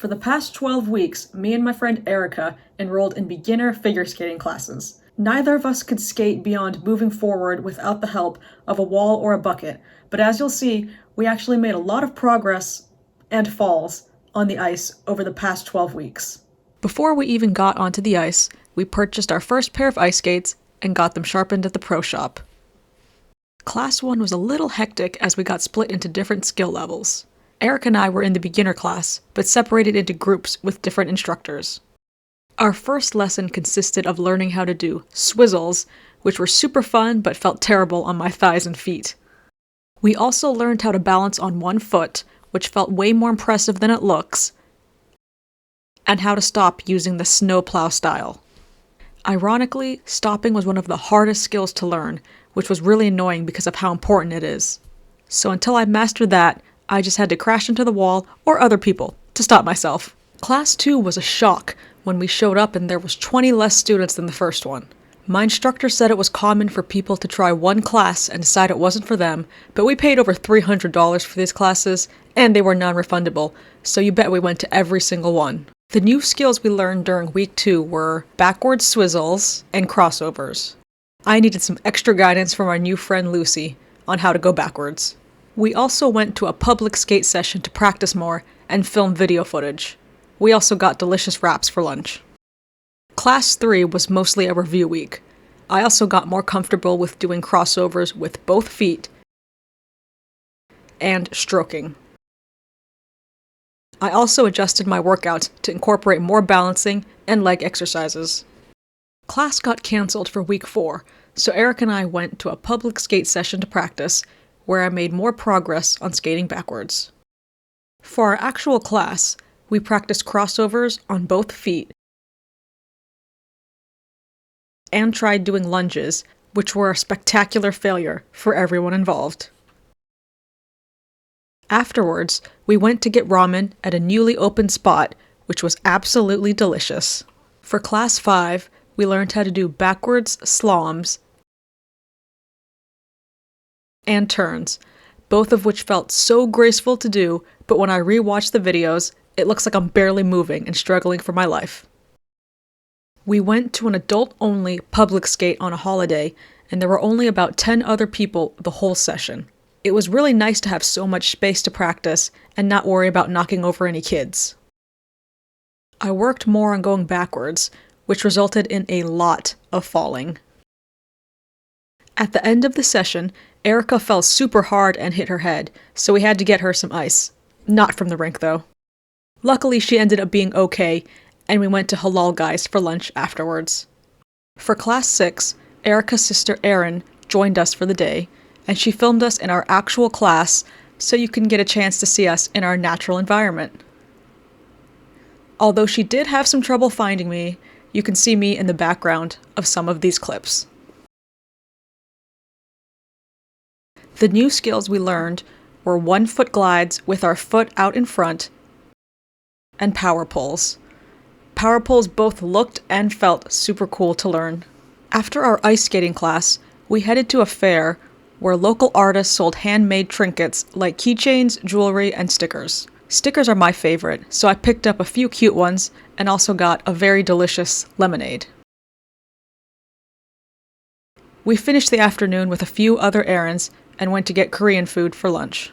For the past 12 weeks, me and my friend Erica enrolled in beginner figure skating classes. Neither of us could skate beyond moving forward without the help of a wall or a bucket, but as you'll see, we actually made a lot of progress and falls on the ice over the past 12 weeks. Before we even got onto the ice, we purchased our first pair of ice skates and got them sharpened at the pro shop. Class 1 was a little hectic as we got split into different skill levels. Eric and I were in the beginner class, but separated into groups with different instructors. Our first lesson consisted of learning how to do swizzles, which were super fun but felt terrible on my thighs and feet. We also learned how to balance on one foot, which felt way more impressive than it looks, and how to stop using the snowplow style. Ironically, stopping was one of the hardest skills to learn, which was really annoying because of how important it is. So until I mastered that, I just had to crash into the wall or other people to stop myself. Class 2 was a shock when we showed up and there was 20 less students than the first one. My instructor said it was common for people to try one class and decide it wasn't for them, but we paid over $300 for these classes, and they were non-refundable, so you bet we went to every single one. The new skills we learned during week 2 were backwards swizzles and crossovers. I needed some extra guidance from our new friend Lucy on how to go backwards. We also went to a public skate session to practice more and film video footage. We also got delicious wraps for lunch. Class 3 was mostly a review week. I also got more comfortable with doing crossovers with both feet and stroking. I also adjusted my workouts to incorporate more balancing and leg exercises. Class got cancelled for week 4, so Eric and I went to a public skate session to practice, where I made more progress on skating backwards. For our actual class, we practiced crossovers on both feet and tried doing lunges, which were a spectacular failure for everyone involved. Afterwards, we went to get ramen at a newly opened spot, which was absolutely delicious. For Class 5, we learned how to do backwards slaloms and turns, both of which felt so graceful to do, but when I rewatched the videos, it looks like I'm barely moving and struggling for my life. We went to an adult-only public skate on a holiday, and there were only about 10 other people the whole session. It was really nice to have so much space to practice and not worry about knocking over any kids. I worked more on going backwards, which resulted in a lot of falling. At the end of the session, Erica fell super hard and hit her head, so we had to get her some ice. Not from the rink, though. Luckily, she ended up being okay, and we went to Halal Guys for lunch afterwards. For Class 6, Erica's sister Erin joined us for the day, and she filmed us in our actual class so you can get a chance to see us in our natural environment. Although she did have some trouble finding me, you can see me in the background of some of these clips. The new skills we learned were 1-foot glides with our foot out in front and power pulls. Power pulls both looked and felt super cool to learn. After our ice skating class, we headed to a fair where local artists sold handmade trinkets like keychains, jewelry, and stickers. Stickers are my favorite, so I picked up a few cute ones and also got a very delicious lemonade. We finished the afternoon with a few other errands and went to get Korean food for lunch.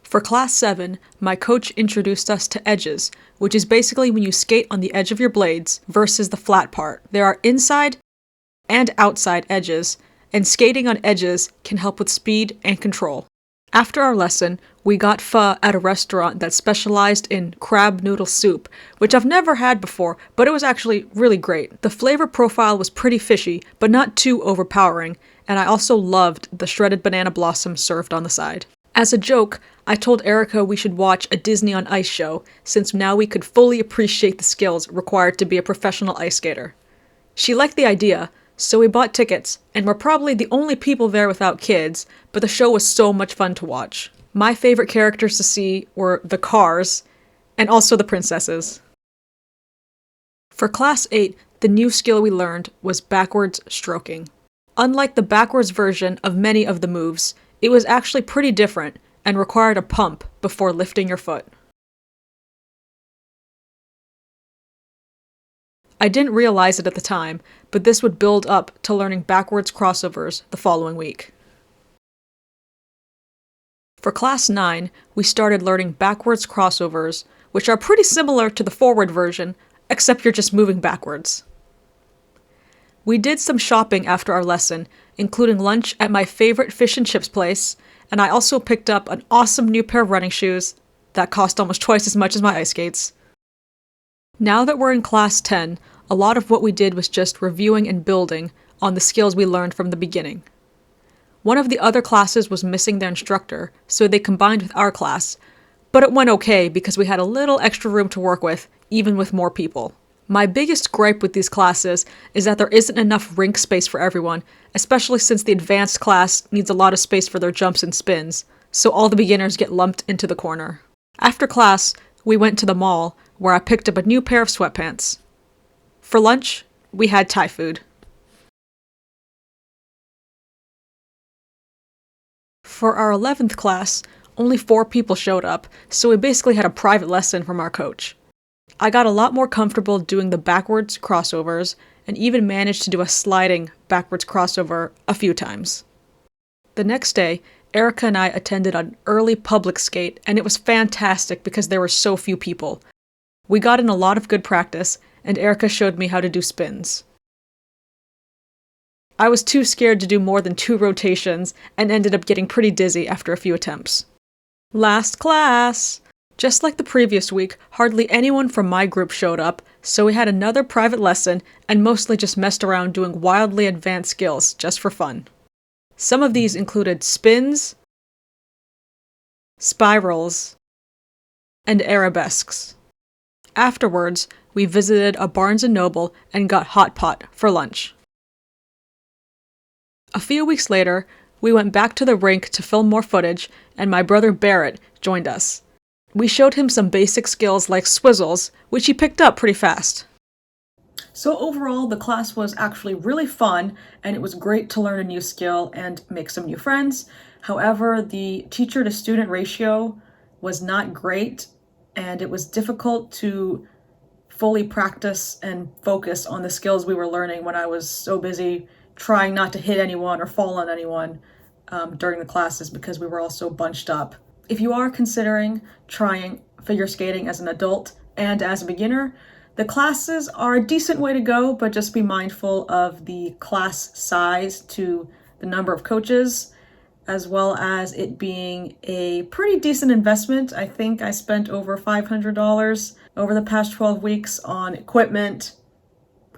For Class 7, my coach introduced us to edges, which is basically when you skate on the edge of your blades versus the flat part. There are inside and outside edges, and skating on edges can help with speed and control. After our lesson, we got pho at a restaurant that specialized in crab noodle soup, which I've never had before, but it was actually really great. The flavor profile was pretty fishy, but not too overpowering, and I also loved the shredded banana blossom served on the side. As a joke, I told Erica we should watch a Disney on Ice show, since now we could fully appreciate the skills required to be a professional ice skater. She liked the idea, so we bought tickets, and we're probably the only people there without kids, but the show was so much fun to watch. My favorite characters to see were the cars, and also the princesses. For Class 8, the new skill we learned was backwards stroking. Unlike the backwards version of many of the moves, it was actually pretty different and required a pump before lifting your foot. I didn't realize it at the time, but this would build up to learning backwards crossovers the following week. For Class 9, we started learning backwards crossovers, which are pretty similar to the forward version, except you're just moving backwards. We did some shopping after our lesson, including lunch at my favorite fish and chips place, and I also picked up an awesome new pair of running shoes that cost almost twice as much as my ice skates. Now that we're in Class 10, a lot of what we did was just reviewing and building on the skills we learned from the beginning. One of the other classes was missing their instructor, so they combined with our class, but it went okay because we had a little extra room to work with, even with more people. My biggest gripe with these classes is that there isn't enough rink space for everyone, especially since the advanced class needs a lot of space for their jumps and spins, so all the beginners get lumped into the corner. After class, we went to the mall, where I picked up a new pair of sweatpants. For lunch, we had Thai food. For our 11th class, only 4 people showed up, so we basically had a private lesson from our coach. I got a lot more comfortable doing the backwards crossovers, and even managed to do a sliding backwards crossover a few times. The next day, Erica and I attended an early public skate, and it was fantastic because there were so few people. We got in a lot of good practice, and Erica showed me how to do spins. I was too scared to do more than 2 rotations, and ended up getting pretty dizzy after a few attempts. Last class! Just like the previous week, hardly anyone from my group showed up, so we had another private lesson, and mostly just messed around doing wildly advanced skills, just for fun. Some of these included spins, spirals, and arabesques. Afterwards, we visited a Barnes & Noble and got hot pot for lunch. A few weeks later, we went back to the rink to film more footage, and my brother Barrett joined us. We showed him some basic skills like swizzles, which he picked up pretty fast. So overall, the class was actually really fun, and it was great to learn a new skill and make some new friends. However, the teacher-to-student ratio was not great, and it was difficult to fully practice and focus on the skills we were learning when I was so busy trying not to hit anyone or fall on anyone during the classes because we were all so bunched up. If you are considering trying figure skating as an adult and as a beginner, the classes are a decent way to go, but just be mindful of the class size to the number of coaches, as well as it being a pretty decent investment. I think I spent over $500 over the past 12 weeks on equipment,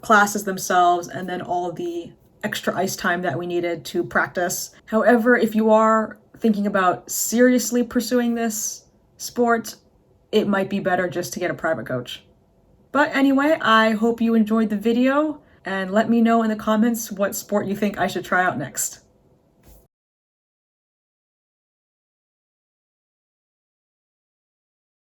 classes themselves, and then all the extra ice time that we needed to practice. However, if you are thinking about seriously pursuing this sport, it might be better just to get a private coach. But anyway, I hope you enjoyed the video, and let me know in the comments what sport you think I should try out next.